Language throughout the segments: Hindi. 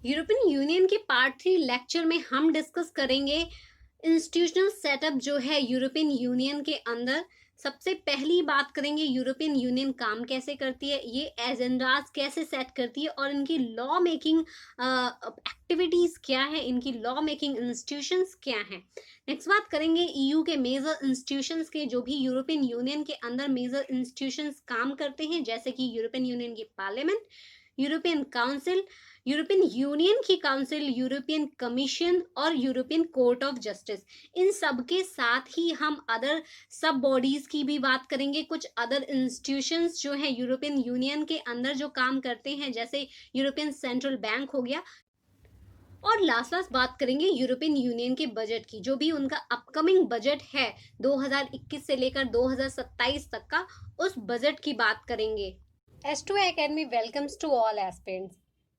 यूरोपियन यूनियन के पार्ट 3 लेक्चर में हम डिस्कस करेंगे इंस्टीट्यूशनल सेटअप जो है यूरोपियन यूनियन के अंदर। सबसे पहली बात करेंगे यूरोपियन यूनियन काम कैसे करती है, ये एजेंडाज कैसे सेट करती है और इनकी लॉ मेकिंग एक्टिविटीज क्या है, इनकी लॉ मेकिंग इंस्टीट्यूशंस क्या हैं। नेक्स्ट बात करेंगे ईयू के मेजर इंस्टीट्यूशंस के, जो भी यूरोपियन यूनियन के अंदर मेजर इंस्टीट्यूशंस काम करते हैं, जैसे कि यूरोपियन यूनियन की parliament, European council, European union की काउंसिल, यूरोपियन कमीशन और यूरोपियन कोर्ट ऑफ जस्टिस। इन सब के साथ ही हम अदर सब बॉडीज की भी बात करेंगे, कुछ अदर इंस्टीट्यूशंस जो हैं यूरोपियन यूनियन के अंदर जो काम करते हैं, जैसे यूरोपियन सेंट्रल बैंक हो गया। और लास्ट बात करेंगे यूरोपियन यूनियन के बजट की, जो भी उनका अपकमिंग बजट है 2021 से लेकर 2027 तक का, उस बजट की बात करेंगे। S2 academy welcomes to all aspirants.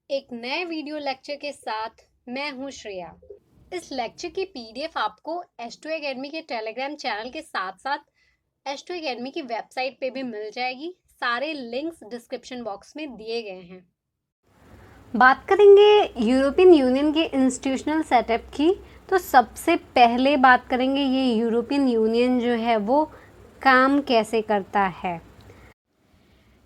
एक नए वीडियो लेक्चर के साथ मैं हूं श्रेया। इस लेक्चर की पीडीएफ आपको S2 एकेडमी के टेलीग्राम चैनल के साथ साथ S2 एकेडमी की वेबसाइट पे भी मिल जाएगी। सारे लिंक्स डिस्क्रिप्शन बॉक्स में दिए गए हैं। बात करेंगे यूरोपियन यूनियन के इंस्टीट्यूशनल सेटअप की, तो सबसे पहले बात करेंगे ये यूरोपियन यूनियन जो है वो काम कैसे करता है।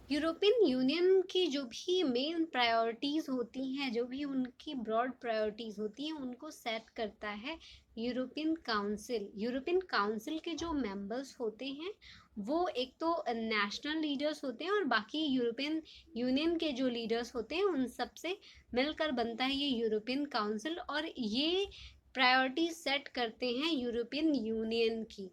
यूरोपियन यूनियन की जो भी मेन प्रायोरिटीज़ होती हैं, जो भी उनकी ब्रॉड प्रायोरिटीज़ होती हैं, उनको सेट करता है यूरोपियन काउंसिल। यूरोपियन काउंसिल के जो मेंबर्स होते हैं वो एक तो नेशनल लीडर्स होते हैं, और बाकी यूरोपियन यूनियन के जो लीडर्स होते हैं उन सब से मिलकर बनता है ये यूरोपियन काउंसिल, और ये प्रायोरिटी सेट करते हैं यूरोपियन यूनियन की।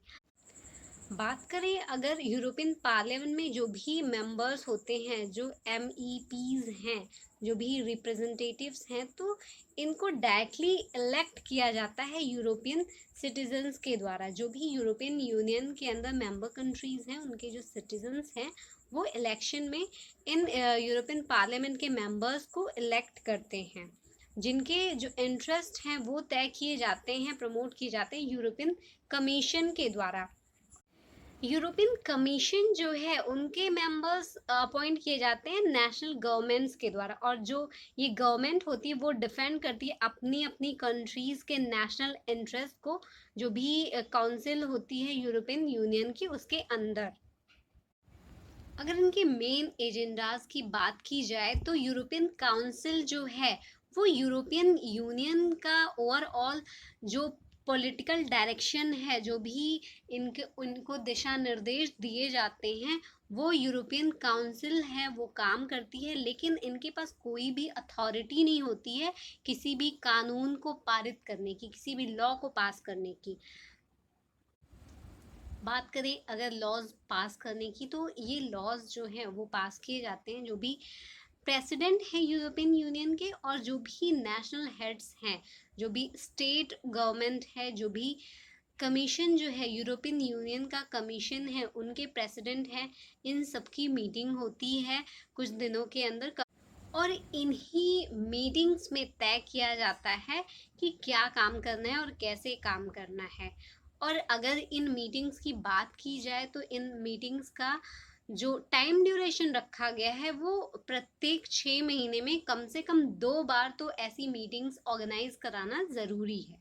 बात करें अगर यूरोपियन पार्लियामेंट में जो भी मेंबर्स होते हैं, जो MEPs हैं, जो भी रिप्रेजेंटेटिव्स हैं, तो इनको डायरेक्टली इलेक्ट किया जाता है यूरोपियन सिटीजन्स के द्वारा। जो भी यूरोपियन यूनियन के अंदर मेंबर कंट्रीज हैं, उनके जो सिटीजन्स हैं वो इलेक्शन में इन यूरोपियन पार्लियामेंट के मेंबर्स को इलेक्ट करते हैं, जिनके जो इंटरेस्ट हैं वो तय किए जाते हैं, प्रमोट किए जाते हैं यूरोपियन कमीशन के द्वारा। यूरोपियन कमीशन जो है उनके मेंबर्स अपॉइंट किए जाते हैं नेशनल गवर्नमेंट्स के द्वारा, और जो ये गवर्नमेंट होती है वो डिफेंड करती है अपनी अपनी कंट्रीज के नेशनल इंटरेस्ट को, जो भी काउंसिल होती है यूरोपियन यूनियन की उसके अंदर। अगर इनके मेन एजेंडाज की बात की जाए तो यूरोपियन काउंसिल जो है वो यूरोपियन यूनियन का ओवरऑल जो पॉलिटिकल डायरेक्शन है, जो भी इनके उनको दिशा निर्देश दिए जाते हैं, वो यूरोपियन काउंसिल है वो काम करती है। लेकिन इनके पास कोई भी अथॉरिटी नहीं होती है किसी भी कानून को पारित करने की, किसी भी लॉ को पास करने की। बात करें अगर लॉज पास करने की, तो ये लॉज जो हैं वो पास किए जाते हैं जो भी प्रेसिडेंट हैं यूरोपियन यूनियन के, और जो भी नेशनल हेड्स हैं, जो भी स्टेट गवर्नमेंट है, जो भी कमीशन जो है यूरोपियन यूनियन का कमीशन है, उनके प्रेसिडेंट हैं, इन सबकी मीटिंग होती है कुछ दिनों के अंदर, और इन्हीं मीटिंग्स में तय किया जाता है कि क्या काम करना है और कैसे काम करना है। और अगर इन मीटिंग्स की बात की जाए तो इन मीटिंग्स का जो टाइम ड्यूरेशन रखा गया है वो प्रत्येक 6 महीने में कम से कम 2 बार तो ऐसी मीटिंग्स ऑर्गेनाइज कराना ज़रूरी है।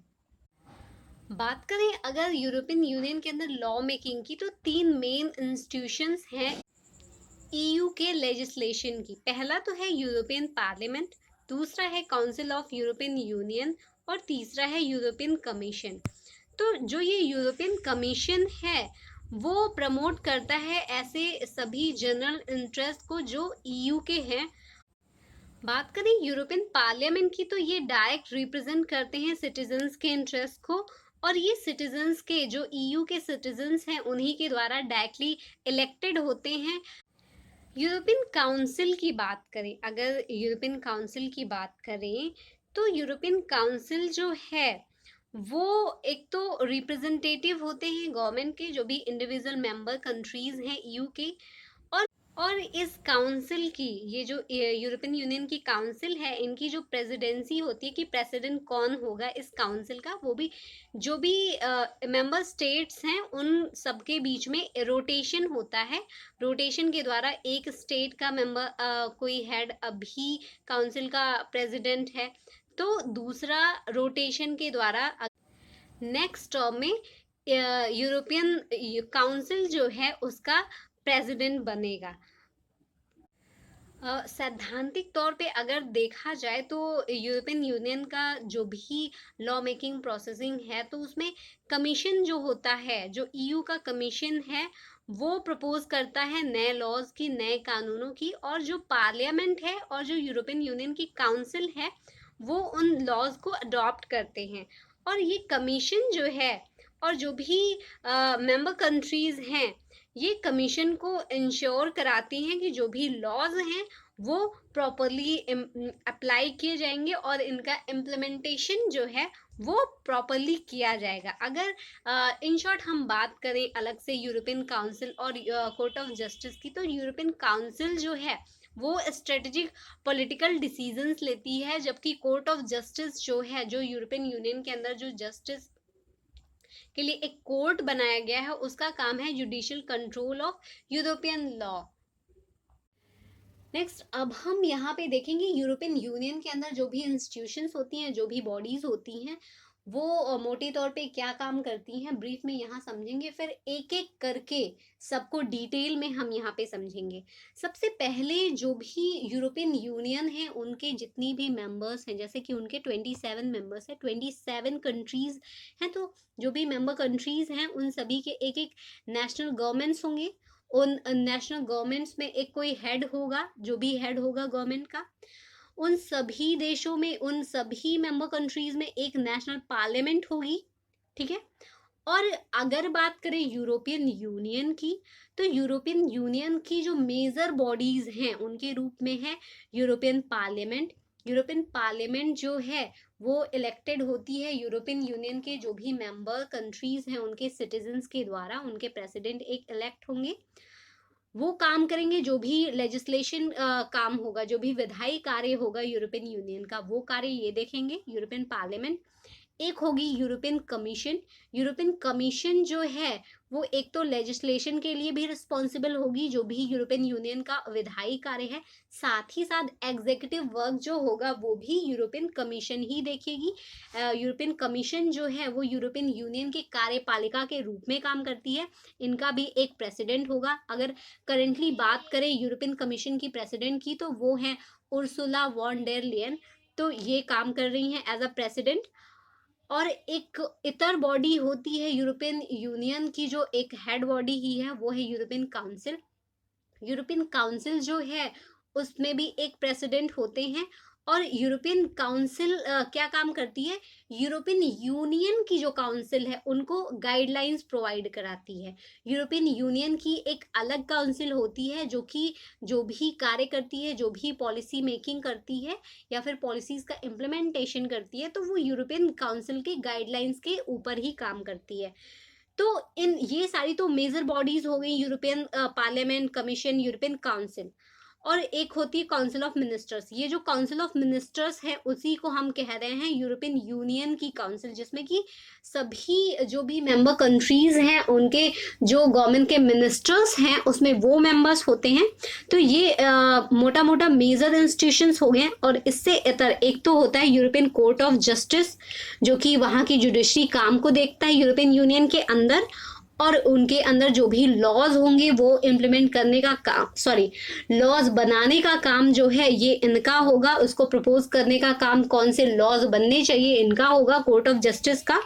बात करें अगर यूरोपियन यूनियन के अंदर लॉ मेकिंग की, तो 3 मेन इंस्टीट्यूशंस हैं ईयू के लेजिस्लेशन की। पहला तो है यूरोपियन पार्लियामेंट, दूसरा है काउंसिल ऑफ यूरोपियन यूनियन, और तीसरा है यूरोपियन कमीशन। तो जो ये यूरोपियन कमीशन है वो प्रमोट करता है ऐसे सभी जनरल इंटरेस्ट को जो ईयू के हैं। बात करें यूरोपियन पार्लियामेंट की, तो ये डायरेक्ट रिप्रेजेंट करते हैं सिटीजन्स के इंटरेस्ट को, और ये सिटीजन्स के जो ईयू के सिटीजन्स हैं उन्हीं के द्वारा डायरेक्टली इलेक्टेड होते हैं। यूरोपियन काउंसिल की बात करें, अगर यूरोपियन काउंसिल की बात करें, तो यूरोपियन काउंसिल जो है वो एक तो रिप्रेजेंटेटिव होते हैं गवर्नमेंट के, जो भी इंडिविजुअल मेंबर कंट्रीज हैं ईयू के, और और इस काउंसिल की, ये जो यूरोपियन यूनियन की काउंसिल है, इनकी जो प्रेसिडेंसी होती है कि प्रेसिडेंट कौन होगा इस काउंसिल का, वो भी जो भी मेंबर स्टेट्स हैं उन सबके बीच में रोटेशन होता है। रोटेशन के द्वारा एक स्टेट का मेंबर कोई हेड अभी काउंसिल का प्रेसिडेंट है, तो दूसरा रोटेशन के द्वारा नेक्स्ट टर्म में यूरोपियन काउंसिल जो है उसका प्रेसिडेंट बनेगा। सैद्धांतिक तौर पे अगर देखा जाए तो यूरोपियन यूनियन का जो भी लॉ मेकिंग प्रोसेसिंग है, तो उसमें कमीशन जो होता है, जो ईयू का कमीशन है, वो प्रपोज करता है नए लॉज की, नए कानूनों की, और जो पार्लियामेंट है और जो यूरोपियन यूनियन की काउंसिल है वो उन लॉज को अडॉप्ट करते हैं। और ये कमीशन जो है और जो भी मेंबर कंट्रीज हैं, ये कमीशन को इंश्योर कराती हैं कि जो भी लॉज हैं वो प्रॉपरली अप्लाई किए जाएंगे और इनका इम्प्लीमेंटेशन जो है वो प्रॉपरली किया जाएगा। अगर इन शॉर्ट हम बात करें अलग से यूरोपियन काउंसिल और कोर्ट ऑफ जस्टिस की, तो यूरोपियन काउंसिल जो है वो स्ट्रेटेजिक पॉलिटिकल डिसीजंस लेती है, जबकि कोर्ट ऑफ जस्टिस जो है, जो यूरोपियन यूनियन के अंदर जो जस्टिस के लिए एक कोर्ट बनाया गया है, उसका काम है judicial control of European law. Next, अब हम यहाँ पे देखेंगे यूरोपियन यूनियन के अंदर जो भी इंस्टीट्यूशंस होती हैं, जो भी बॉडीज होती हैं, वो मोटे तौर पे क्या काम करती हैं, ब्रीफ में यहाँ समझेंगे, फिर एक एक करके सबको डिटेल में हम यहाँ पे समझेंगे। सबसे पहले जो भी यूरोपियन यूनियन है उनके जितनी भी मेंबर्स हैं, जैसे कि उनके 27 मेंबर्स हैं, 27 कंट्रीज हैं, तो जो भी मेंबर कंट्रीज हैं उन सभी के एक एक नेशनल गवर्नमेंट्स होंगे। उन नेशनल गवर्नमेंट्स में एक कोई हेड होगा, जो भी हेड होगा गवर्नमेंट का। उन सभी देशों में, उन सभी मेंबर कंट्रीज में एक नेशनल पार्लियामेंट होगी, ठीक है। और अगर बात करें यूरोपियन यूनियन की, तो यूरोपियन यूनियन की जो मेजर बॉडीज हैं उनके रूप में है यूरोपियन पार्लियामेंट। यूरोपियन पार्लियामेंट जो है वो इलेक्टेड होती है यूरोपियन यूनियन के जो भी मेंबर कंट्रीज हैं उनके सिटीजन्स के द्वारा, उनके प्रेसिडेंट एक इलेक्ट होंगे। वो काम करेंगे, जो भी लेजिस्लेशन काम होगा, जो भी विधायी कार्य होगा यूरोपियन यूनियन का, वो कार्य ये देखेंगे यूरोपियन पार्लियामेंट। एक होगी यूरोपियन कमीशन। यूरोपियन कमीशन जो है वो एक तो लेजिस्लेशन के लिए भी रिस्पॉन्सिबल होगी, जो भी यूरोपियन यूनियन का विधायी कार्य है, साथ ही साथ एग्जीक्यूटिव वर्क जो होगा वो भी यूरोपियन कमीशन ही देखेगी। यूरोपियन कमीशन जो है वो यूरोपियन यूनियन की कार्यपालिका के रूप में काम करती है। इनका भी एक प्रेसिडेंट होगा। अगर करेंटली बात करें यूरोपियन कमीशन की प्रेसिडेंट की, तो वो हैं उर्सुला वॉन डेर लेयन, तो ये काम कर रही हैं एज अ प्रेसिडेंट। और एक इतर बॉडी होती है यूरोपियन यूनियन की, जो एक हेड बॉडी ही है, वो है यूरोपियन काउंसिल। यूरोपियन काउंसिल जो है उसमें भी एक प्रेसिडेंट होते हैं। और यूरोपियन काउंसिल क्या काम करती है, यूरोपियन यूनियन की जो काउंसिल है उनको गाइडलाइंस प्रोवाइड कराती है। यूरोपियन यूनियन की एक अलग काउंसिल होती है जो कि जो भी कार्य करती है, जो भी पॉलिसी मेकिंग करती है या फिर पॉलिसीज का इम्प्लीमेंटेशन करती है, तो वो यूरोपियन काउंसिल के गाइडलाइंस के ऊपर ही काम करती है। तो इन ये सारी तो मेजर बॉडीज हो गई, European parliament, commission, European council. और एक होती है काउंसिल ऑफ मिनिस्टर्स। ये जो काउंसिल ऑफ मिनिस्टर्स है उसी को हम कह रहे हैं यूरोपियन यूनियन की काउंसिल, जिसमें कि सभी जो भी मेंबर कंट्रीज हैं उनके जो गवर्नमेंट के मिनिस्टर्स हैं उसमें वो मेंबर्स होते हैं। तो ये मोटा मोटा मेजर इंस्टीट्यूशंस हो गए। और इससे इतर एक तो होता है यूरोपियन कोर्ट ऑफ जस्टिस, जो कि वहाँ की जुडिशरी काम को देखता है यूरोपियन यूनियन के अंदर, और उनके अंदर जो भी लॉज होंगे वो इम्प्लीमेंट करने का काम, सॉरी, लॉज बनाने का काम जो है ये इनका होगा। उसको प्रपोज करने का काम, कौन से लॉज बनने चाहिए, इनका होगा, कोर्ट ऑफ जस्टिस का।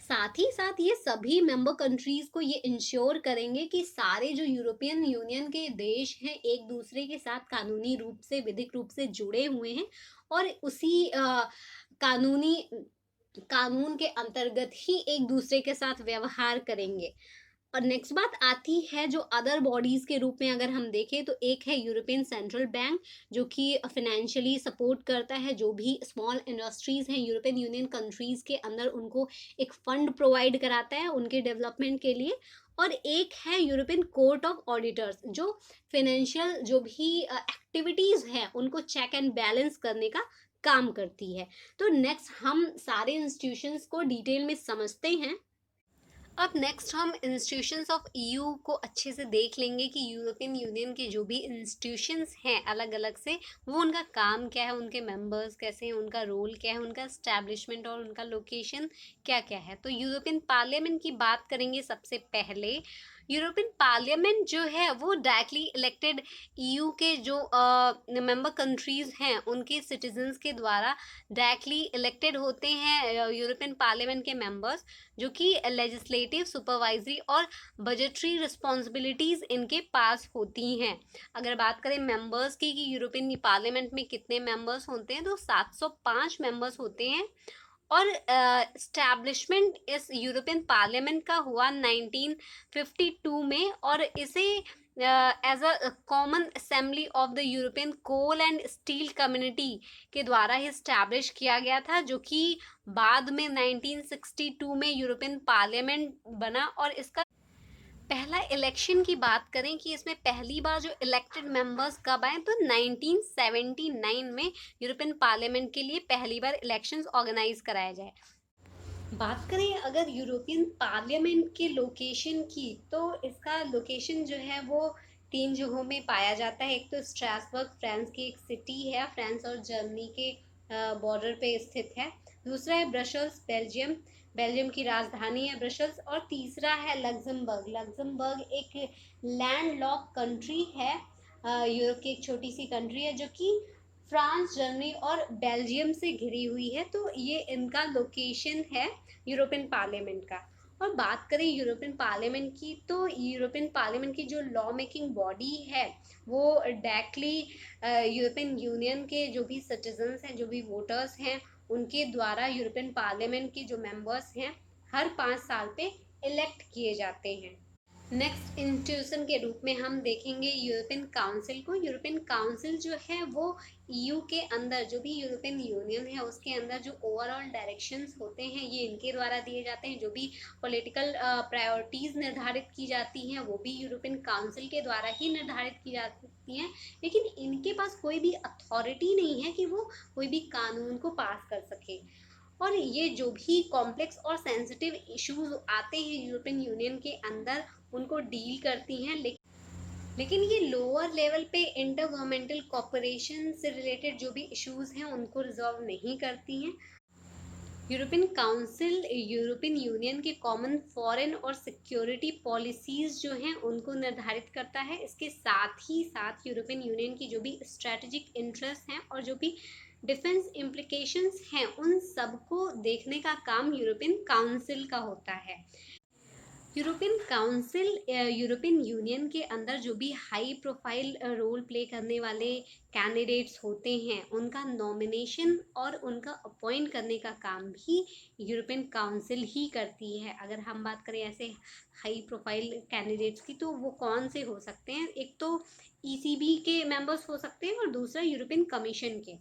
साथ ही साथ ये सभी मेंबर कंट्रीज को ये इंश्योर करेंगे कि सारे जो यूरोपियन यूनियन के देश हैं एक दूसरे के साथ कानूनी रूप से, विधिक रूप से जुड़े हुए हैं, और उसी कानूनी कानून के अंतर्गत ही एक दूसरे के साथ व्यवहार करेंगे। और नेक्स्ट बात आती है जो अदर बॉडीज के रूप में अगर हम देखें, तो एक है यूरोपियन सेंट्रल बैंक, जो कि फाइनेंशियली सपोर्ट करता है जो भी स्मॉल इंडस्ट्रीज हैं यूरोपियन यूनियन कंट्रीज के अंदर, उनको एक फंड प्रोवाइड कराता है उनके डेवलपमेंट के लिए। और एक है यूरोपियन कोर्ट ऑफ ऑडिटर्स, जो फाइनेंशियल जो भी एक्टिविटीज हैं उनको चेक एंड बैलेंस करने का काम करती है। तो नेक्स्ट हम सारे इंस्टीट्यूशंस को डिटेल में समझते हैं। अब नेक्स्ट हम इंस्टीट्यूशंस ऑफ ईयू को अच्छे से देख लेंगे कि यूरोपियन यूनियन के जो भी इंस्टीट्यूशंस हैं अलग अलग से, वो उनका काम क्या है, उनके मेंबर्स कैसे हैं, उनका रोल क्या है, उनका एस्टैब्लिशमेंट और उनका लोकेशन क्या क्या है। तो यूरोपियन पार्लियामेंट की बात करेंगे सबसे पहले। यूरोपियन पार्लियामेंट जो है वो डायरेक्टली इलेक्टेड ईयू के जो मेंबर कंट्रीज हैं उनके सिटीजन्स के द्वारा डायरेक्टली इलेक्टेड होते हैं यूरोपियन पार्लियामेंट के मेंबर्स, जो कि लेजिस्लेटिव, सुपरवाइजरी और बजटरी रिस्पॉन्सिबिलिटीज इनके पास होती हैं। अगर बात करें मेंबर्स की कि यूरोपियन पार्लियामेंट में कितने मेंबर्स होते हैं, तो 705 मेंबर्स होते हैं। और एस्टैब्लिशमेंट इस यूरोपियन पार्लियामेंट का हुआ 1952 में, और इसे as a Common Assembly of the European Coal and Steel Community के द्वारा ही इस्टेब्लिश किया गया था, जो कि बाद में 1962 में यूरोपियन पार्लियामेंट बना। और इसका पहला इलेक्शन की बात करें कि इसमें पहली बार जो इलेक्टेड मेंबर्स कब आए, तो 1979 में यूरोपियन पार्लियामेंट के लिए पहली बार इलेक्शंस ऑर्गेनाइज कराया जाए। बात करें अगर यूरोपियन पार्लियामेंट के लोकेशन की, तो इसका लोकेशन जो है वो 3 जगहों में पाया जाता है। एक तो स्ट्रासबर्ग, फ्रांस की एक सिटी है, फ्रांस और जर्मनी के बॉर्डर पे स्थित है। दूसरा है ब्रसल्स, बेल्जियम, बेल्जियम की राजधानी है ब्रसल्स। और तीसरा है लग्जमबर्ग। लग्जमबर्ग एक लैंड-लॉक कंट्री है, यूरोप की एक छोटी सी कंट्री है, जो कि फ्रांस, जर्मनी और बेल्जियम से घिरी हुई है। तो ये इनका लोकेशन है यूरोपियन पार्लियामेंट का। और बात करें यूरोपियन पार्लियामेंट की, तो यूरोपियन पार्लियामेंट की जो लॉ मेकिंग बॉडी है वो डायरेक्टली यूरोपियन यूनियन के जो भी सिटीजन्स हैं, जो भी वोटर्स हैं, उनके द्वारा यूरोपियन पार्लियामेंट के जो मेंबर्स हैं हर 5 साल पे इलेक्ट किए जाते हैं। नेक्स्ट इंस्टीट्यूशन के रूप में हम देखेंगे यूरोपियन काउंसिल को। यूरोपियन काउंसिल जो है वो ईयू के अंदर, जो भी यूरोपियन यूनियन है उसके अंदर जो ओवरऑल डायरेक्शंस होते हैं ये इनके द्वारा दिए जाते हैं। जो भी पॉलिटिकल प्रायोरिटीज निर्धारित की जाती हैं वो भी यूरोपियन काउंसिल के द्वारा ही निर्धारित की जाती हैं। लेकिन इनके पास कोई भी अथॉरिटी नहीं है कि वो कोई भी कानून को पास कर सके। और ये जो भी कॉम्प्लेक्स और सेंसिटिव इश्यूज आते हैं यूरोपियन यूनियन के अंदर उनको डील करती हैं। लेकिन ये लोअर लेवल पे इंटर गवर्नमेंटल कॉपरेशन से रिलेटेड जो भी इश्यूज हैं उनको रिजॉल्व नहीं करती हैं। यूरोपियन काउंसिल यूरोपियन यूनियन के कॉमन फॉरेन और सिक्योरिटी पॉलिसीज जो हैं उनको निर्धारित करता है। इसके साथ ही साथ यूरोपियन यूनियन की जो भी स्ट्रेटेजिक इंटरेस्ट हैं और जो भी डिफेंस इम्प्लीकेशंस हैं उन सबको देखने का काम यूरोपियन काउंसिल का होता है। यूरोपियन काउंसिल यूरोपियन यूनियन के अंदर जो भी हाई प्रोफाइल रोल प्ले करने वाले कैंडिडेट्स होते हैं उनका नॉमिनेशन और उनका अपॉइंट करने का काम भी यूरोपियन काउंसिल ही करती है। अगर हम बात करें ऐसे हाई प्रोफाइल कैंडिडेट्स की, तो वो कौन से हो सकते हैं, एक तो ईसीबी के मेंबर्स हो सकते हैं और दूसरा यूरोपियन कमीशन के।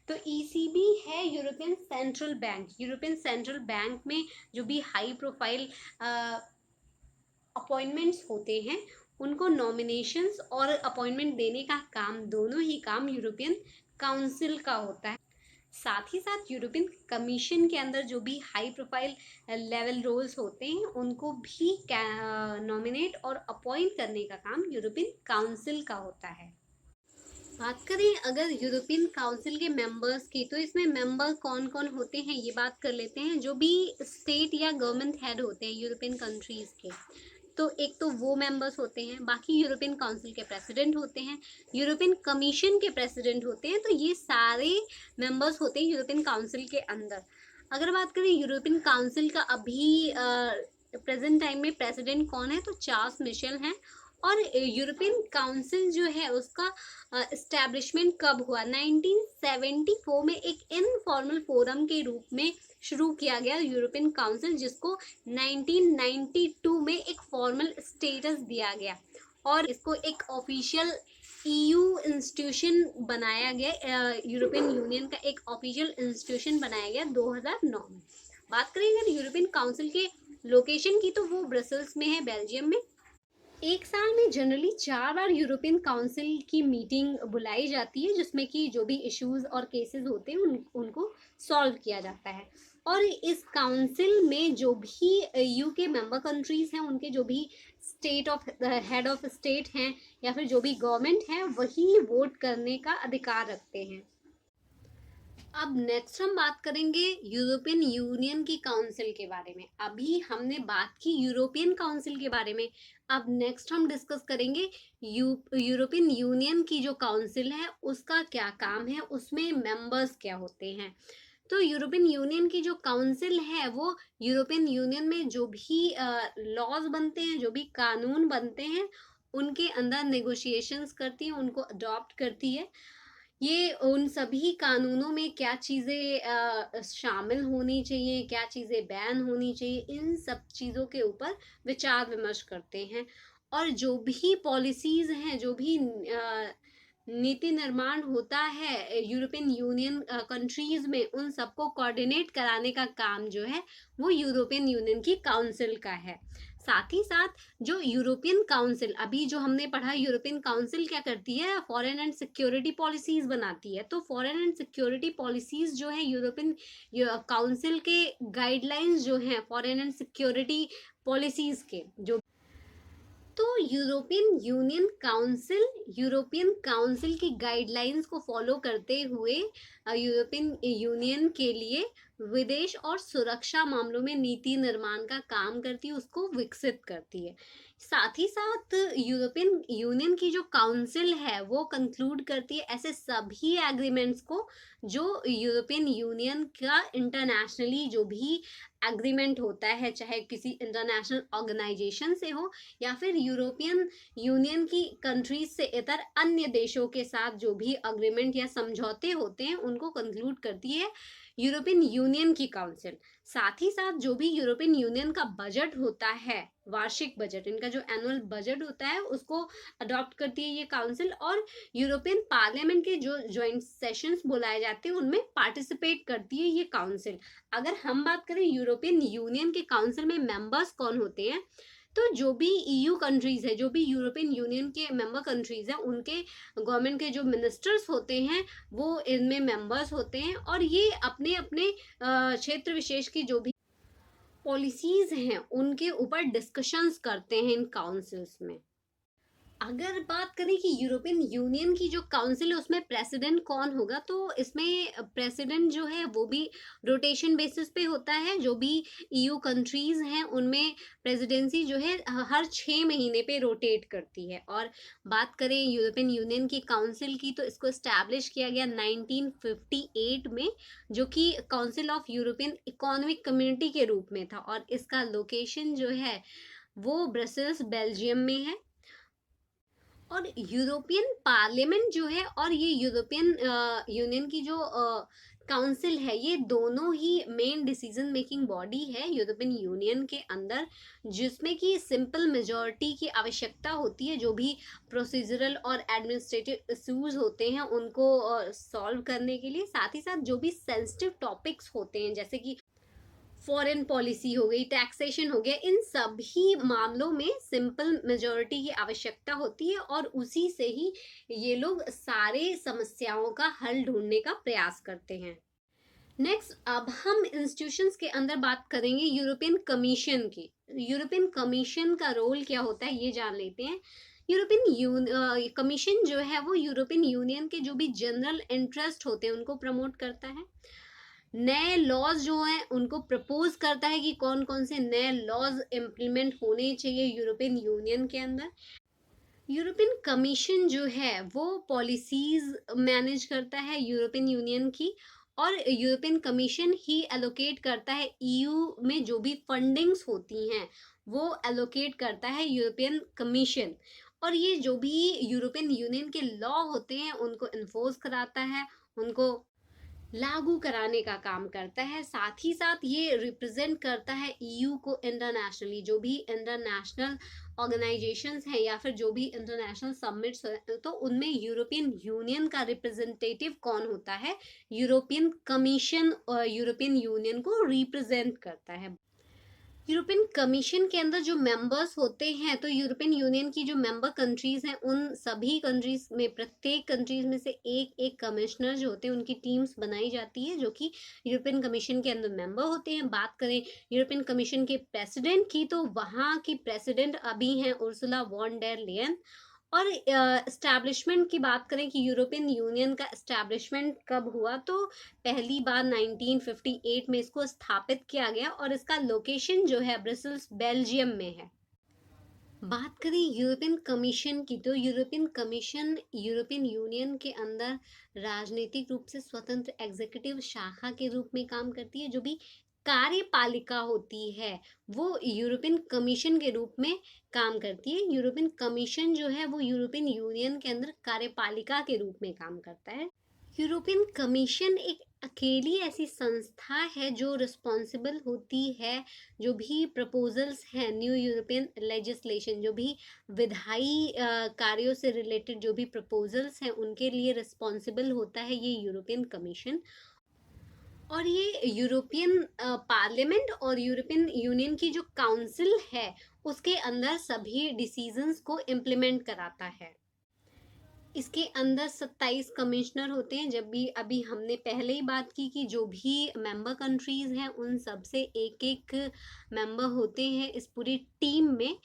तो ईसीबी है European central bank. European central bank में जो भी हाई प्रोफाइल अपॉइंटमेंट्स होते हैं उनको नॉमिनेशंस और अपॉइंटमेंट देने का काम, दोनों ही काम यूरोपियन काउंसिल का होता है। साथ ही साथ यूरोपियन कमीशन के अंदर जो भी हाई प्रोफाइल लेवल रोल्स होते हैं उनको भी नॉमिनेट और अपॉइंट करने का काम यूरोपियन काउंसिल का होता है। बात करें अगर यूरोपियन काउंसिल के मेंबर्स की, तो इसमें मेंबर कौन कौन होते हैं ये बात कर लेते हैं। जो भी स्टेट या गवर्नमेंट हेड होते हैं यूरोपियन कंट्रीज के, तो एक तो वो मेंबर्स होते हैं। बाकी यूरोपियन काउंसिल के प्रेसिडेंट होते हैं, यूरोपियन कमीशन के प्रेसिडेंट होते हैं। तो ये सारे मेंबर्स होते हैं यूरोपियन काउंसिल के अंदर। अगर बात करें यूरोपियन काउंसिल का अभी प्रेजेंट टाइम में प्रेसिडेंट कौन है, तो चार्ल्स मिशेल हैं। और यूरोपियन काउंसिल जो है उसका इस्टेब्लिशमेंट कब हुआ, 1974 में एक इनफॉर्मल फोरम के रूप में शुरू किया गया यूरोपियन काउंसिल, जिसको 1992 में एक फॉर्मल स्टेटस दिया गया और इसको एक ऑफिशियल ईयू इंस्टीट्यूशन बनाया गया। यूरोपियन यूनियन का एक ऑफिशियल इंस्टीट्यूशन बनाया गया 2009 में। बात करें अगर यूरोपियन काउंसिल के लोकेशन की तो वो ब्रसल्स में है, बेल्जियम में। एक साल में जनरली 4 बार यूरोपियन काउंसिल की मीटिंग बुलाई जाती है, जिसमें कि जो भी इश्यूज और केसेस होते हैं उनको सॉल्व किया जाता है। और इस काउंसिल में जो भी ईयू के मेंबर कंट्रीज हैं, उनके जो भी state of head of state हैं या फिर जो भी गवर्नमेंट है, वही वोट करने का अधिकार रखते हैं। अब नेक्स्ट हम बात करेंगे यूरोपियन यूनियन की काउंसिल के बारे में। अभी हमने बात की यूरोपियन काउंसिल के बारे में, अब नेक्स्ट हम डिस्कस करेंगे यूरोपियन यूनियन की जो काउंसिल है उसका क्या काम है, उसमें मेंबर्स क्या होते हैं। तो यूरोपियन यूनियन की जो काउंसिल है वो यूरोपियन यूनियन में जो भी लॉज बनते हैं, जो भी कानून बनते हैं, उनके अंदर नेगोशिएशंस करती है, उनको अडॉप्ट करती है। ये उन सभी कानूनों में क्या चीज़ें शामिल होनी चाहिए, क्या चीज़ें बैन होनी चाहिए, इन सब चीज़ों के ऊपर विचार विमर्श करते हैं। और जो भी पॉलिसीज हैं, जो भी नीति निर्माण होता है यूरोपियन यूनियन कंट्रीज में, उन सबको कोऑर्डिनेट कराने का काम जो है वो यूरोपियन यूनियन की काउंसिल का है। साथ ही साथ जो यूरोपियन काउंसिल, अभी जो हमने पढ़ा, यूरोपियन काउंसिल क्या करती है, फॉरेन एंड सिक्योरिटी पॉलिसीज बनाती है। तो फॉरेन एंड सिक्योरिटी पॉलिसीज जो है यूरोपियन काउंसिल के गाइडलाइंस जो हैं फॉरेन एंड सिक्योरिटी पॉलिसीज के, जो तो यूरोपियन काउंसिल की गाइडलाइंस को फॉलो करते हुए यूरोपियन यूनियन के लिए विदेश और सुरक्षा मामलों में नीति निर्माण का काम करती है, उसको विकसित करती है। साथ ही साथ यूरोपियन यूनियन की जो काउंसिल है वो कंक्लूड करती है ऐसे सभी एग्रीमेंट्स को जो यूरोपियन यूनियन का इंटरनेशनली जो भी एग्रीमेंट होता है, चाहे किसी इंटरनेशनल ऑर्गेनाइजेशन से हो या फिर यूरोपियन यूनियन की कंट्रीज से इतर अन्य देशों के साथ जो भी अग्रीमेंट या समझौते होते हैं, उनको कंक्लूड करती है यूरोपियन यूनियन की काउंसिल। साथ ही साथ जो भी यूरोपियन यूनियन का बजट होता है, वार्षिक बजट, इनका जो एनुअल बजट होता है, उसको अडॉप्ट करती है ये काउंसिल। और यूरोपियन पार्लियामेंट के जो ज्वाइंट सेशंस बुलाए जाते हैं, उनमें पार्टिसिपेट करती है ये काउंसिल। अगर हम बात करें यूरोपियन यूनियन के काउंसिल में मेंबर्स कौन होते हैं, तो जो भी ईयू कंट्रीज है, जो भी यूरोपियन यूनियन के मेंबर कंट्रीज हैं, उनके गवर्नमेंट के जो मिनिस्टर्स होते हैं वो इनमें मेंबर्स होते हैं। और ये अपने अपने क्षेत्र विशेष की जो भी पॉलिसीज हैं उनके ऊपर डिस्कशंस करते हैं इन काउंसिल्स में। अगर बात करें कि यूरोपियन यूनियन की जो काउंसिल है उसमें प्रेसिडेंट कौन होगा, तो इसमें प्रेसिडेंट जो है वो भी रोटेशन बेसिस पे होता है। जो भी ईयू कंट्रीज हैं उनमें प्रेसिडेंसी जो है हर 6 महीने पे रोटेट करती है। और बात करें यूरोपियन यूनियन की काउंसिल की, तो इसको इस्टेब्लिश किया गया 1958 में, जो कि council of European economic community के रूप में था। और इसका लोकेशन जो है वो ब्रसेल्स, बेल्जियम में है। और यूरोपियन पार्लियामेंट जो है और ये यूरोपियन यूनियन की जो काउंसिल है, ये दोनों ही मेन डिसीजन मेकिंग बॉडी है यूरोपियन यूनियन के अंदर, जिसमें कि सिंपल मेजॉरिटी की आवश्यकता होती है जो भी प्रोसीजरल और एडमिनिस्ट्रेटिव इश्यूज होते हैं उनको सॉल्व करने के लिए। साथ ही साथ जो भी सेंसिटिव टॉपिक्स होते हैं, जैसे कि फॉरेन पॉलिसी हो गई, टैक्सेशन हो गया, इन सभी मामलों में सिंपल मेजोरिटी की आवश्यकता होती है। और उसी से ही ये लोग सारे समस्याओं का हल ढूंढने का प्रयास करते हैं। नेक्स्ट, अब हम इंस्टीट्यूशंस के अंदर बात करेंगे यूरोपियन कमीशन की। यूरोपियन कमीशन का रोल क्या होता है ये जान लेते हैं। यूरोपियन कमीशन जो है वो यूरोपियन यूनियन के जो भी जनरल इंटरेस्ट होते हैं उनको प्रमोट करता है। नए लॉज जो हैं उनको प्रपोज करता है कि कौन कौन से नए लॉज इम्प्लीमेंट होने चाहिए यूरोपियन यूनियन के अंदर। यूरोपियन कमीशन जो है वो पॉलिसीज मैनेज करता है यूरोपियन यूनियन की। और यूरोपियन कमीशन ही एलोकेट करता है ईयू में जो भी फंडिंग्स होती हैं, वो एलोकेट करता है यूरोपियन कमीशन। और ये जो भी यूरोपियन यूनियन के लॉ होते हैं उनको इन्फोर्स कराता है, उनको लागू कराने का काम करता है। साथ ही साथ ये रिप्रेजेंट करता है ईयू को इंटरनेशनली। जो भी इंटरनेशनल ऑर्गेनाइजेशंस हैं या फिर जो भी इंटरनेशनल समिट्स हैं, तो उनमें यूरोपियन यूनियन का रिप्रेजेंटेटिव कौन होता है, यूरोपियन कमीशन यूरोपियन यूनियन को रिप्रेजेंट करता है। यूरोपियन कमीशन के अंदर जो मेंबर्स होते हैं, तो यूरोपियन यूनियन की जो मेंबर कंट्रीज हैं, उन सभी कंट्रीज में, प्रत्येक कंट्रीज में से एक एक कमिश्नर जो होते हैं, उनकी टीम्स बनाई जाती है, जो कि यूरोपियन कमीशन के अंदर मेंबर होते हैं। बात करें यूरोपियन कमीशन के प्रेसिडेंट की, तो वहाँ की प्रेसिडेंट अभी हैं उर्सुला वॉन डेर लेयन। और एस्टैब्लिशमेंट की बात करें कि यूरोपियन यूनियन का एस्टैब्लिशमेंट कब हुआ, तो पहली बार 1958 में इसको स्थापित किया गया, और इसका लोकेशन जो है ब्रसल्स बेल्जियम में है। बात करें यूरोपियन कमीशन की, तो यूरोपियन कमीशन यूरोपियन यूनियन के अंदर राजनीतिक रूप से स्वतंत्र एग्जीक्यूटिव शाखा के रूप में काम करती है। जो भी कार्यपालिका होती है, वो यूरोपियन कमीशन के रूप में काम करती है। यूरोपियन कमीशन जो है वो यूरोपियन यूनियन के अंदर कार्यपालिका के रूप में काम करता है। यूरोपियन कमीशन एक अकेली ऐसी संस्था है जो रिस्पॉन्सिबल होती है, जो भी प्रपोजल्स हैं, न्यू यूरोपियन लेजिस्लेशन, जो भी विधायी कार्यों से रिलेटेड जो भी प्रपोजल्स हैं, उनके लिए रिस्पॉन्सिबल होता है ये यूरोपियन कमीशन। और ये यूरोपियन पार्लियामेंट और यूरोपियन यूनियन की जो काउंसिल है, उसके अंदर सभी डिसीजंस को इम्प्लीमेंट कराता है। इसके अंदर 27 कमिश्नर होते हैं। जब भी अभी हमने पहले ही बात की कि जो भी मेंबर कंट्रीज हैं, उन सब से एक एक मेंबर होते हैं इस पूरी टीम में।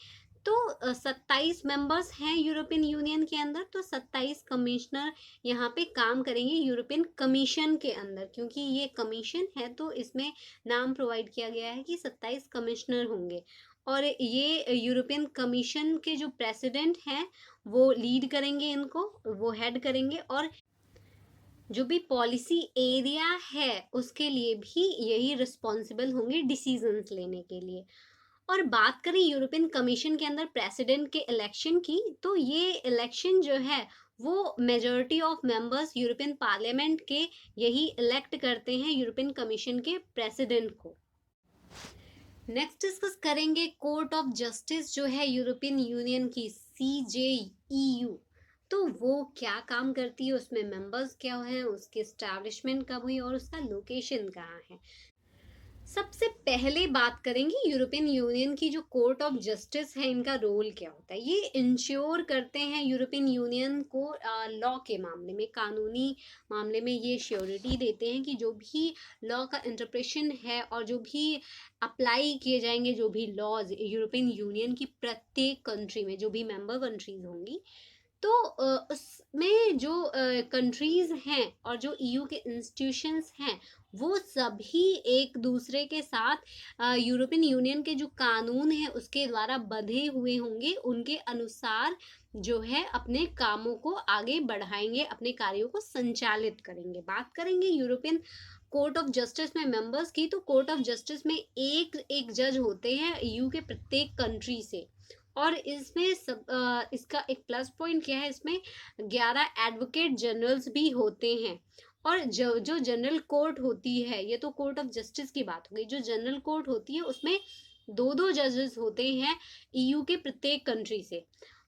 तो 27 मेंबर्स हैं यूरोपियन यूनियन के अंदर, तो 27 कमिश्नर यहाँ पे काम करेंगे यूरोपियन कमीशन के अंदर। क्योंकि ये कमीशन है, तो इसमें नाम प्रोवाइड किया गया है कि 27 कमिश्नर होंगे। और ये यूरोपियन कमीशन के जो प्रेसिडेंट हैं, वो लीड करेंगे इनको, वो हेड करेंगे। और जो भी पॉलिसी एरिया है, उसके लिए भी यही रिस्पॉन्सिबल होंगे डिसीजंस लेने के लिए। और बात करें यूरोपियन कमीशन के अंदर प्रेसिडेंट के इलेक्शन की, तो ये इलेक्शन जो है वो majority of members European parliament के यही इलेक्ट करते हैं यूरोपियन कमीशन के प्रेसिडेंट को। नेक्स्ट डिस्कस करेंगे कोर्ट ऑफ जस्टिस जो है यूरोपियन यूनियन की, CJEU। तो वो क्या काम करती है, उसमें मेंबर्स क्या हैं, उसकी एस्टैब्लिशमेंट कब हुई और उसका लोकेशन कहाँ है। सबसे पहले बात करेंगे यूरोपियन यूनियन की जो कोर्ट ऑफ जस्टिस है, इनका रोल क्या होता है। ये इंश्योर करते हैं यूरोपियन यूनियन को लॉ के मामले में, कानूनी मामले में ये श्योरिटी देते हैं कि जो भी लॉ का इंटरप्रेशन है और जो भी अप्लाई किए जाएंगे, जो भी लॉज यूरोपियन यूनियन की प्रत्येक कंट्री में, जो भी मेंबर कंट्रीज होंगी, तो उसमें जो कंट्रीज हैं और जो EU के इंस्टीट्यूशंस हैं, वो सभी एक दूसरे के साथ यूरोपियन यूनियन के जो कानून है उसके द्वारा बंधे हुए होंगे, उनके अनुसार जो है अपने कामों को आगे बढ़ाएंगे, अपने कार्यों को संचालित करेंगे। बात करेंगे यूरोपियन कोर्ट ऑफ जस्टिस में मेंबर्स की, तो कोर्ट ऑफ जस्टिस में एक एक जज होते हैं EU के प्रत्येक कंट्री से। और इसमें इसका एक प्लस पॉइंट क्या है, इसमें 11 एडवोकेट जनरल्स भी होते हैं। और जो जो जनरल कोर्ट होती है, ये तो कोर्ट ऑफ जस्टिस की बात हो गई, जो जनरल कोर्ट होती है उसमें दो दो जजेस होते हैं EU के प्रत्येक कंट्री से।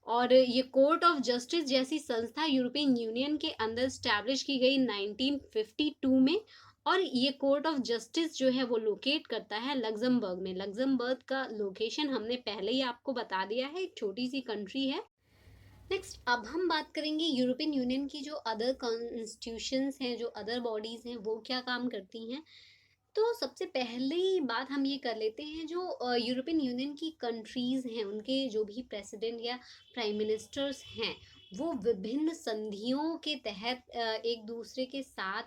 और ये कोर्ट ऑफ जस्टिस जैसी संस्था यूरोपियन यूनियन के अंदर स्टैब्लिश की गई 1952 में। और ये कोर्ट ऑफ जस्टिस जो है वो लोकेट करता है लग्जमबर्ग में। लग्जमबर्ग का लोकेशन हमने पहले ही आपको बता दिया है, एक छोटी सी कंट्री है। नेक्स्ट अब हम बात करेंगे यूरोपियन यूनियन की जो अदर कॉन्स्टिट्यूशंस हैं, जो अदर बॉडीज हैं, वो क्या काम करती हैं। तो सबसे पहली बात हम ये कर लेते हैं, जो यूरोपियन यूनियन की कंट्रीज हैं, उनके जो भी प्रेसिडेंट या प्राइम मिनिस्टर्स हैं, वो विभिन्न संधियों के तहत एक दूसरे के साथ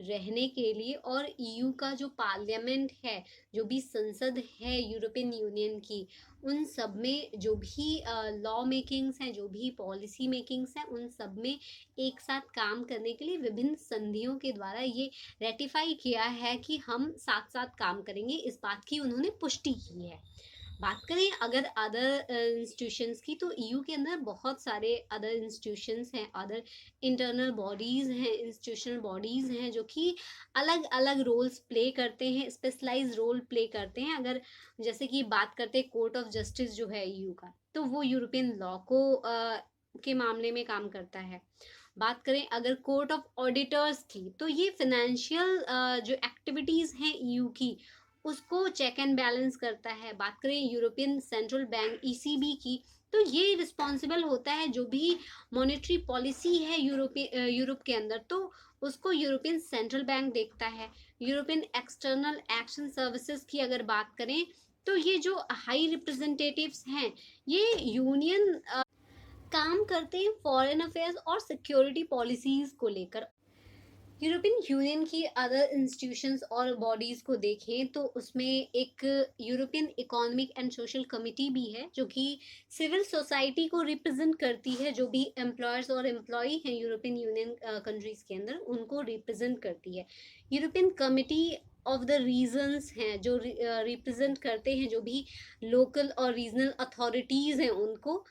रहने के लिए, और EU का जो पार्लियामेंट है, जो भी संसद है यूरोपियन यूनियन की, उन सब में जो भी लॉ मेकिंग्स हैं, जो भी पॉलिसी मेकिंग्स हैं, उन सब में एक साथ काम करने के लिए विभिन्न संधियों के द्वारा ये रेटिफाई किया है कि हम साथ साथ काम करेंगे, इस बात की उन्होंने पुष्टि की है। बात करें अगर अदर इंस्टीट्यूशंस की, तो EU के अंदर बहुत सारे अदर इंस्टीट्यूशंस हैं, अदर इंटरनल बॉडीज हैं, इंस्टीट्यूशनल बॉडीज हैं, जो कि अलग अलग रोल्स प्ले करते हैं, स्पेशलाइज रोल प्ले करते हैं। अगर जैसे कि बात करते हैं कोर्ट ऑफ जस्टिस जो है EU का, तो वो यूरोपियन लॉ को के मामले में काम करता है। बात करें अगर कोर्ट ऑफ ऑडिटर्स की, तो ये फिनेंशियल जो एक्टिविटीज हैं EU की, उसको चेक एंड बैलेंस करता है। बात करें यूरोपियन सेंट्रल बैंक ईसीबी की, तो ये रिस्पॉन्सिबल होता है जो भी मॉनेटरी पॉलिसी है यूरोप के अंदर, तो उसको यूरोपियन सेंट्रल बैंक देखता है। यूरोपियन एक्सटर्नल एक्शन सर्विसेज की अगर बात करें, तो ये जो हाई रिप्रेजेंटेटिव्स हैं, ये यूनियन काम करते हैं फॉरेन अफेयर्स और सिक्योरिटी पॉलिसीज को लेकर। यूरोपियन यूनियन की अदर इंस्टीट्यूशंस और बॉडीज़ को देखें तो उसमें एक European economic and social committee भी है, जो कि सिविल सोसाइटी को रिप्रेजेंट करती है। जो भी एम्प्लॉयर्स और एम्प्लॉई हैं यूरोपियन यूनियन कंट्रीज़ के अंदर, उनको रिप्रेजेंट करती है। European Committee of the Regions हैं, जो रिप्रेजेंट करते हैं जो भी लोकल और रीजनल अथॉरिटीज़ हैं उनको।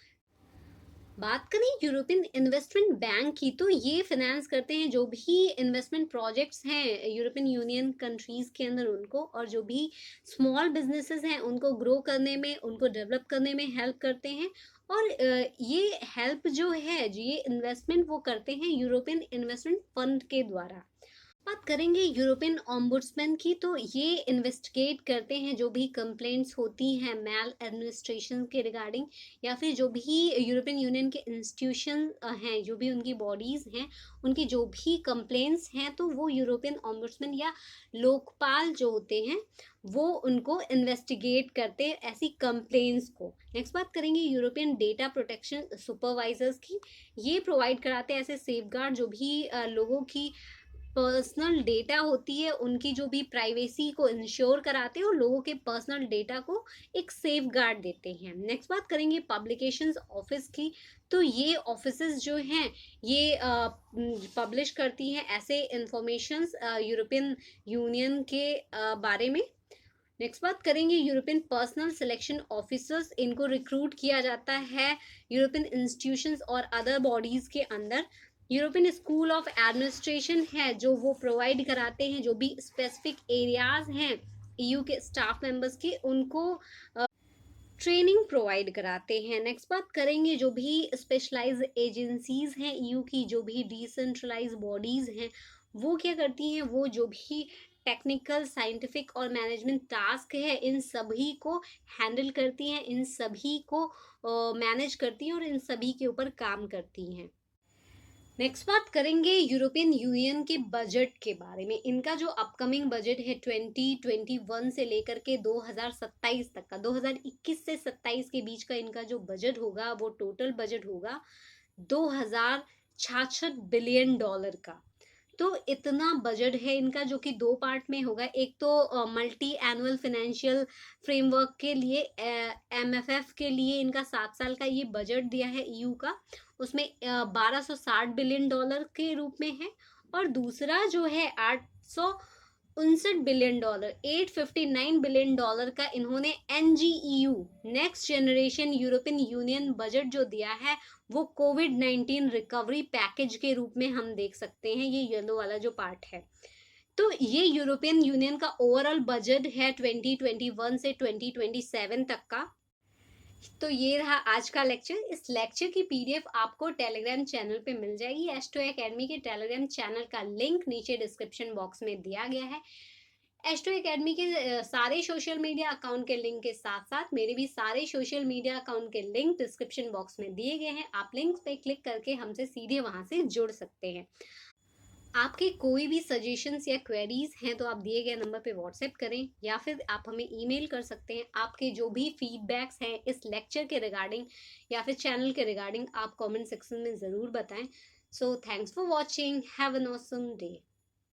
बात करें यूरोपियन इन्वेस्टमेंट बैंक की, तो ये फिनेंस करते हैं जो भी इन्वेस्टमेंट प्रोजेक्ट्स हैं यूरोपियन यूनियन कंट्रीज के अंदर उनको, और जो भी स्मॉल बिजनेसेस हैं उनको ग्रो करने में, उनको डेवलप करने में हेल्प करते हैं। और ये हेल्प जो है, जो ये इन्वेस्टमेंट वो करते हैं यूरोपियन इन्वेस्टमेंट फंड के द्वारा। बात करेंगे यूरोपियन ऑम्बुड्समैन की, तो ये इन्वेस्टिगेट करते हैं जो भी कंप्लेंट्स होती हैं मैल एडमिनिस्ट्रेशन के रिगार्डिंग, या फिर जो भी यूरोपियन यूनियन के इंस्टीट्यूशन हैं, जो भी उनकी बॉडीज़ हैं, उनकी जो भी कंप्लेंट्स हैं, तो वो यूरोपियन ऑम्बुड्समैन या लोकपाल जो होते हैं, वो उनको इन्वेस्टिगेट करते हैं ऐसी कंप्लेंट्स को। नेक्स्ट बात करेंगे यूरोपियन डेटा प्रोटेक्शन सुपरवाइजर्स की। ये प्रोवाइड कराते हैं ऐसे सेफगार्ड जो भी लोगों की पर्सनल डेटा होती है, उनकी जो भी प्राइवेसी को इंश्योर कराते हैं और लोगों के पर्सनल डेटा को एक सेफ गार्ड देते हैं। नेक्स्ट बात करेंगे पब्लिकेशंस ऑफिस की, तो ये ऑफिसेस जो हैं, ये पब्लिश करती हैं ऐसे इंफॉर्मेशंस यूरोपियन यूनियन के बारे में। नेक्स्ट बात करेंगे यूरोपियन पर्सनल सिलेक्शन ऑफिसर्स, इनको रिक्रूट किया जाता है यूरोपियन इंस्टीट्यूशंस और अदर बॉडीज के अंदर। यूरोपियन स्कूल ऑफ एडमिनिस्ट्रेशन है, जो वो प्रोवाइड कराते हैं जो भी स्पेसिफिक एरियाज हैं ईयू के स्टाफ मेंबर्स के, उनको ट्रेनिंग प्रोवाइड कराते हैं। नेक्स्ट बात करेंगे जो भी स्पेशलाइज एजेंसीज हैं ईयू की, जो भी डिसेंट्रलाइज बॉडीज हैं, वो क्या करती हैं, वो जो भी टेक्निकल, साइंटिफिक और मैनेजमेंट टास्क है, इन सभी को हैंडल करती हैं, इन सभी को मैनेज करती हैं और इन सभी के ऊपर काम करती हैं। नेक्स्ट बात करेंगे यूरोपियन यूनियन के बजट के बारे में। इनका जो अपकमिंग बजट है 2021 से लेकर के 2027 तक का, 2021 से 27 के बीच का इनका जो बजट होगा, वो टोटल बजट होगा 2066 बिलियन डॉलर का। तो इतना बजट है इनका, जो कि दो पार्ट में होगा। एक तो मल्टी एनुअल फाइनेंशियल फ्रेमवर्क के लिए, एमएफएफ के लिए इनका 7 साल का ये बजट दिया है ईयू का, उसमें 1260 बिलियन डॉलर के रूप में है। और दूसरा जो है 859 बिलियन डॉलर, 859 बिलियन डॉलर का इन्होंने NGEU, next generation European Union budget जो दिया है, वो कोविड-19 रिकवरी पैकेज के रूप में हम देख सकते हैं, ये येलो वाला जो पार्ट है। तो ये यूरोपियन यूनियन का ओवरऑल बजट है 2021 से 2027 तक का। तो ये रहा आज का लेक्चर। इस लेक्चर की पीडीएफ आपको टेलीग्राम चैनल पे मिल जाएगी। एस्ट्रो एकेडमी के टेलीग्राम चैनल का लिंक नीचे डिस्क्रिप्शन बॉक्स में दिया गया है। एस्ट्रो एकेडमी के सारे सोशल मीडिया अकाउंट के लिंक के साथ साथ मेरे भी सारे सोशल मीडिया अकाउंट के लिंक डिस्क्रिप्शन बॉक्स में दिए गए हैं। आप लिंक्स पे क्लिक करके हमसे सीधे वहां से जुड़ सकते हैं। आपके कोई भी सजेशंस या क्वेरीज हैं तो आप दिए गए नंबर पे व्हाट्सएप करें, या फिर आप हमें ईमेल कर सकते हैं। आपके जो भी फीडबैक्स हैं इस लेक्चर के रिगार्डिंग या फिर चैनल के रिगार्डिंग, आप कमेंट सेक्शन में ज़रूर बताएं। So thanks for watching, have an awesome day.